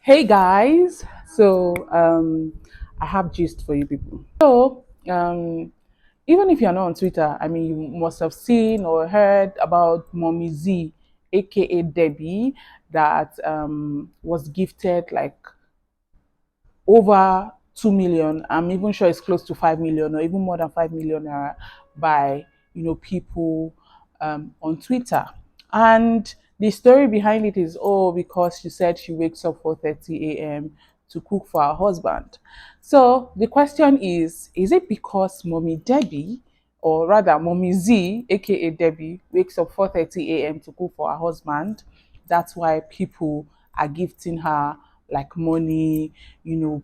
Hey guys, I have gist for you people. Even if you're not on Twitter, I mean, you must have seen or heard about Mommy Z, aka Debbie, that was gifted like over 2 million. I'm even sure it's close to 5 million or even more than 5 million by people on Twitter. And the story behind it is because she said she wakes up 4:30 a.m. to cook for her husband. So the question is it because Mommy Debbie, or rather Mommy Z, aka Debbie, wakes up 4:30 a.m. to cook for her husband? That's why people are gifting her like money, you know,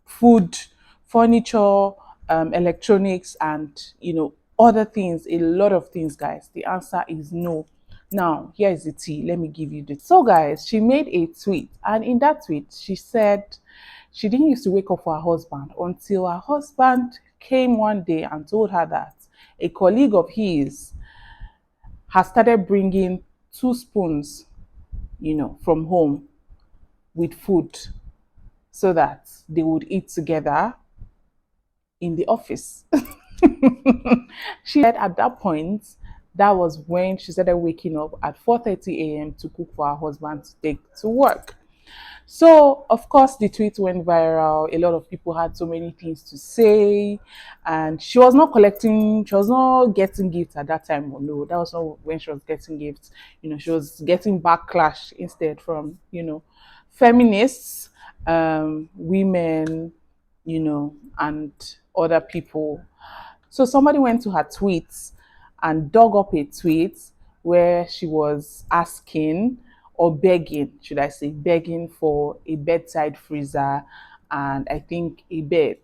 food, furniture, electronics, and other things, a lot of things, guys. The answer is no. Now, here is the tea. Let me give you the. So, guys, she made a tweet, and in that tweet, she said she didn't used to wake up for her husband until her husband came one day and told her that a colleague of his has started bringing 2 spoons, from home with food so that they would eat together in the office. She said at that point, that was when she started waking up at 4:30 a.m. to cook for her husband to take to work. So, of course, the tweet went viral. A lot of people had so many things to say, and she was not getting gifts at that time. Or no, that was not when she was getting gifts. She was getting backlash instead from, feminists, women, and other people. So somebody went to her tweets and dug up a tweet where she was asking or begging, should I say, begging for a bedside freezer and I think a bed.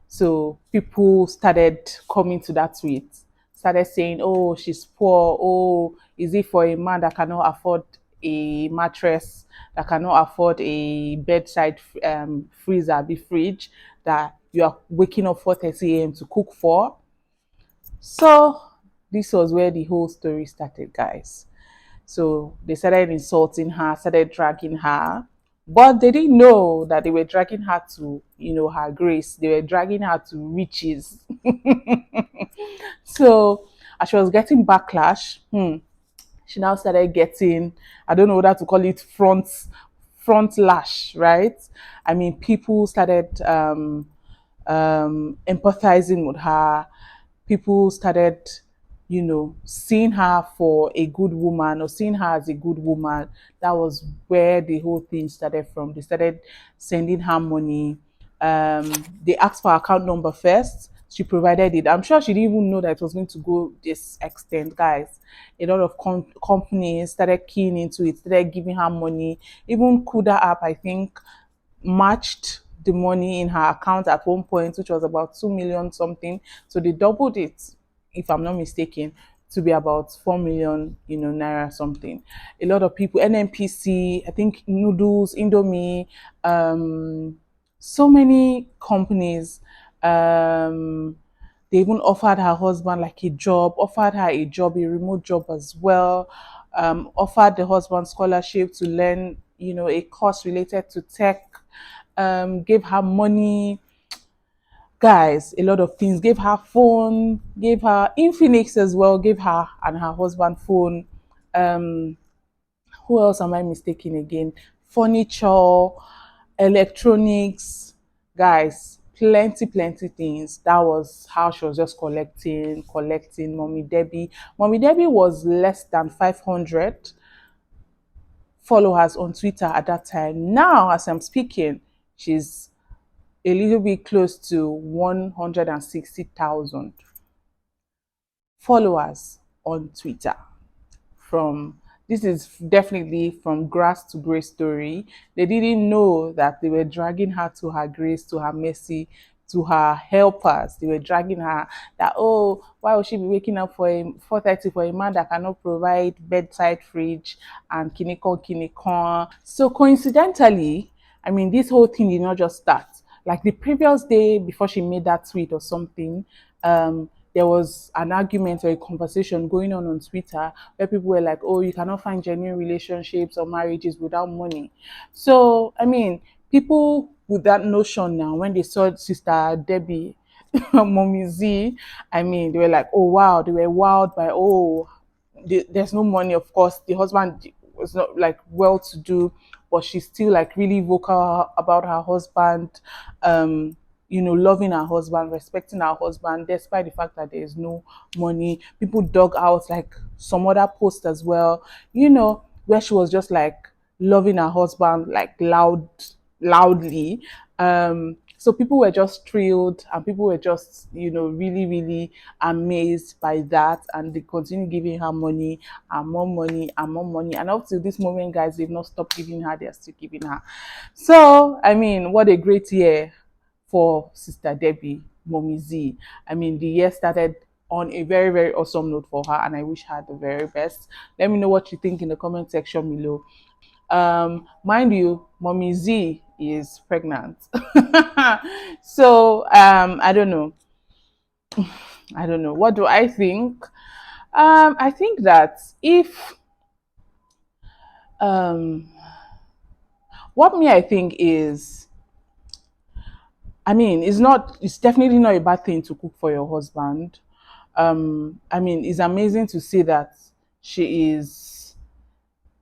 So people started coming to that tweet, started saying, oh, she's poor. Oh, is it for a man that cannot afford a mattress, that cannot afford a bedside freezer, the fridge, that you are waking up 4:30 a.m. to cook for? So this was where the whole story started, guys. So they started insulting her, started dragging her, but they didn't know that they were dragging her to, her grace. They were dragging her to riches. So as she was getting backlash, she now started getting, I don't know whether to call it front lash, right? I mean, people started empathizing with her. People started, seeing her for a good woman or seeing her as a good woman. That was where the whole thing started from. They started sending her money. They asked for her account number first. She provided it. I'm sure she didn't even know that it was going to go this extent, guys. A lot of companies started keying into it, started giving her money. Even Kuda app, I think, matched the money in her account at one point, which was about 2 million something. So they doubled it, if I'm not mistaken, to be about 4 million, naira something. A lot of people, NNPC, I think noodles, Indomie, so many companies, they even offered her husband like a job, offered her a job, a remote job as well, offered the husband scholarship to learn, a course related to tech, gave her money, guys, a lot of things, gave her phone, gave her Infinix as well, gave her and her husband phone. Um, who else am I mistaken again? Furniture, electronics, guys, plenty things. That was how she was just collecting. Mommy Debbie was less than 500 followers on Twitter at that time. Now, as I'm speaking, she's a little bit close to 160,000 followers on Twitter. From This is definitely from grass to grace story. They didn't know that they were dragging her to her grace, to her mercy, to her helpers. They were dragging her that, oh, why would she be waking up for a 4:30 for a man that cannot provide bedside fridge and kinikon. So coincidentally, I mean, this whole thing did not just start. Like the previous day before she made that tweet or something, there was an argument or a conversation going on Twitter where people were like, "Oh, you cannot find genuine relationships or marriages without money." So, I mean, people with that notion now, when they saw Sister Debbie, Mommy Z, I mean, they were like, "Oh wow," they were wowed by, "Oh, there's no money." Of course, the husband was not like well to do, but she's still like really vocal about her husband, um loving her husband, respecting her husband despite the fact that there is no money. People dug out like some other post as well, where she was just like loving her husband like loudly. So people were just thrilled, and people were just, really, really amazed by that. And they continue giving her money and more money and more money. And up to this moment, guys, they've not stopped giving her, they're still giving her. So, I mean, what a great year for Sister Debbie, Mommy Z. I mean, the year started on a very, very awesome note for her, and I wish her the very best. Let me know what you think in the comment section below. Mind you, Mommy Z is pregnant. So I don't know. I don't know. What do I think? I think that if um what me I think is, I mean, it's definitely not a bad thing to cook for your husband. I mean, it's amazing to see that she is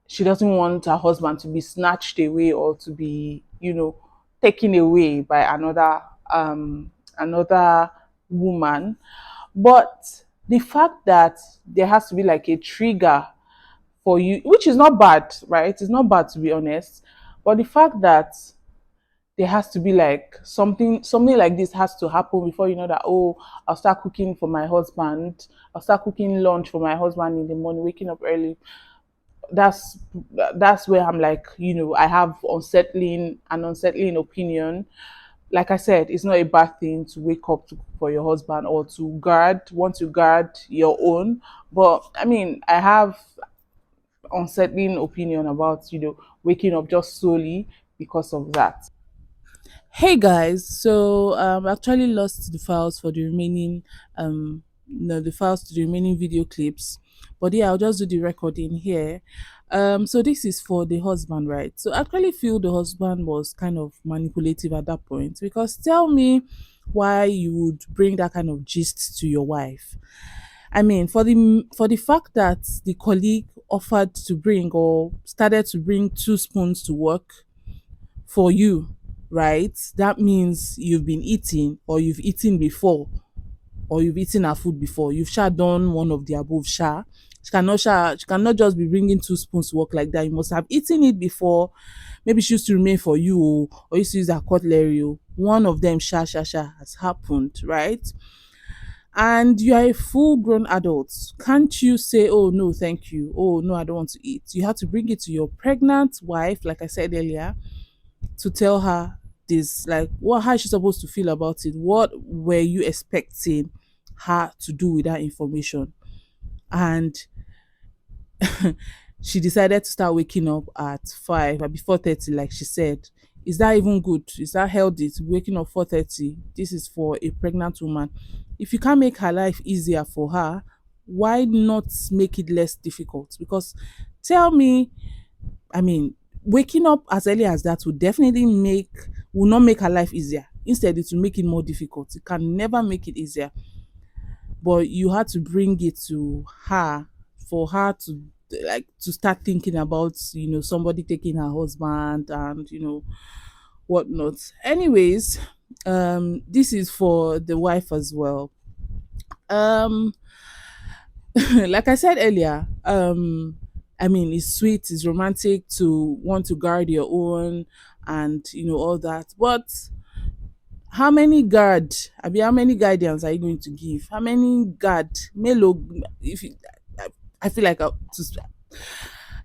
she doesn't want her husband to be snatched away or to be, taken away by another woman. But the fact that there has to be like a trigger for you, which is not bad, right? It's not bad, to be honest. But the fact that there has to be like something like this has to happen before you know that, oh, I'll start cooking for my husband. I'll start cooking lunch for my husband in the morning, waking up early. that's that's where I'm like, I have unsettling opinion. Like I said, it's not a bad thing to wake up for your husband or to want to guard your own. But I mean, I have unsettling opinion about, waking up just solely because of that. Hey guys, so I actually lost the files for the remaining no the files to the remaining video clips. But yeah, I'll just do the recording here. So this is for the husband, right? So I actually feel the husband was kind of manipulative at that point, because tell me why you would bring that kind of gist to your wife. I mean, for the fact that the colleague offered to bring or started to bring 2 spoons to work for you, right? That means you've been eating, or you've eaten before, or you've eaten her food before. You've done one of the above. She cannot just be bringing 2 spoons to work like that. You must have eaten it before. Maybe she used to remain for you, or used to use her cutlery. One of them has happened, right? And you are a full grown adult. Can't you say, oh no, thank you? Oh no, I don't want to eat. You have to bring it to your pregnant wife, like I said earlier, to tell her this. Like, what how is she supposed to feel about it? What were you expecting her to do with that information? And she decided to start waking up at 5 at before 30, like she said. Is that even good? Is that healthy to be waking up 4:30? This is for a pregnant woman. If you can't make her life easier for her, why not make it less difficult? Because tell me, I mean, waking up as early as that will not make her life easier. Instead, it will make it more difficult. It can never make it easier. But you had to bring it to her for her to to start thinking about, somebody taking her husband and whatnot. Anyways, this is for the wife as well. Um like I said earlier, I mean, it's sweet, it's romantic to want to guard your own and all that. But how many guidance are you going to give? How many guard melo if you, I feel like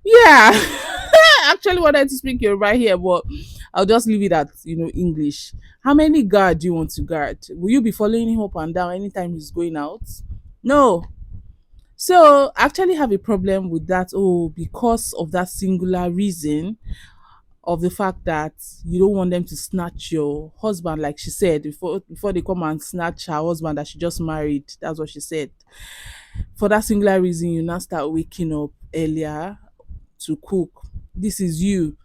yeah. I actually wanted to speak Yoruba here, but I'll just leave it at English. How many guard do you want to guard? Will you be following him up and down anytime he's going out? No. So I actually have a problem with that. Oh, because of that singular reason, of the fact that you don't want them to snatch your husband, like she said, before they come and snatch her husband that she just married. That's what she said. For that singular reason, you now start waking up earlier to cook. This is you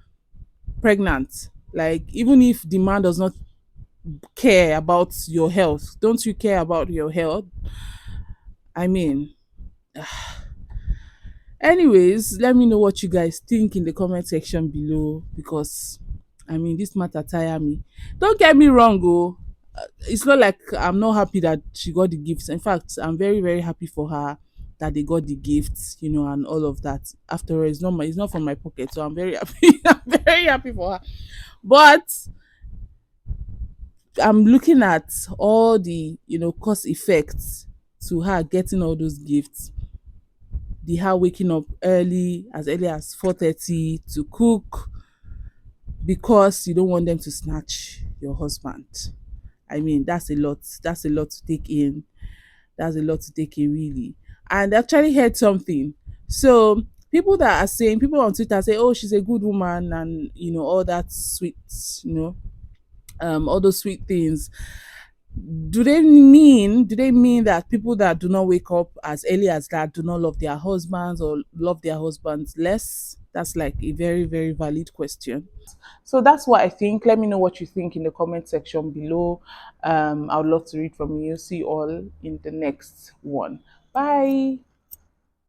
pregnant. Like, even if the man does not care about your health, don't you care about your health? I mean, anyways, let me know what you guys think in the comment section below, because I mean, this matter tire me. Don't get me wrong, oh. It's not like I'm not happy that she got the gifts. In fact, I'm very, very happy for her that they got the gifts, and all of that. After all, it's not from my pocket, so I'm very happy. I'm very happy for her. But I'm looking at all the cost effects to her getting all those gifts. The her waking up early as 4:30 to cook because you don't want them to snatch your husband. I mean, that's a lot. That's a lot to take in. That's a lot to take in, really. And I actually heard something. So people on Twitter say, "Oh, she's a good woman," and all that sweet, you know, all those sweet things. Do they mean that people that do not wake up as early as that do not love their husbands or love their husbands less? That's like a very, very valid question. So that's what I think. Let me know what you think in the comment section below. I would love to read from you. See you all in the next one. Bye.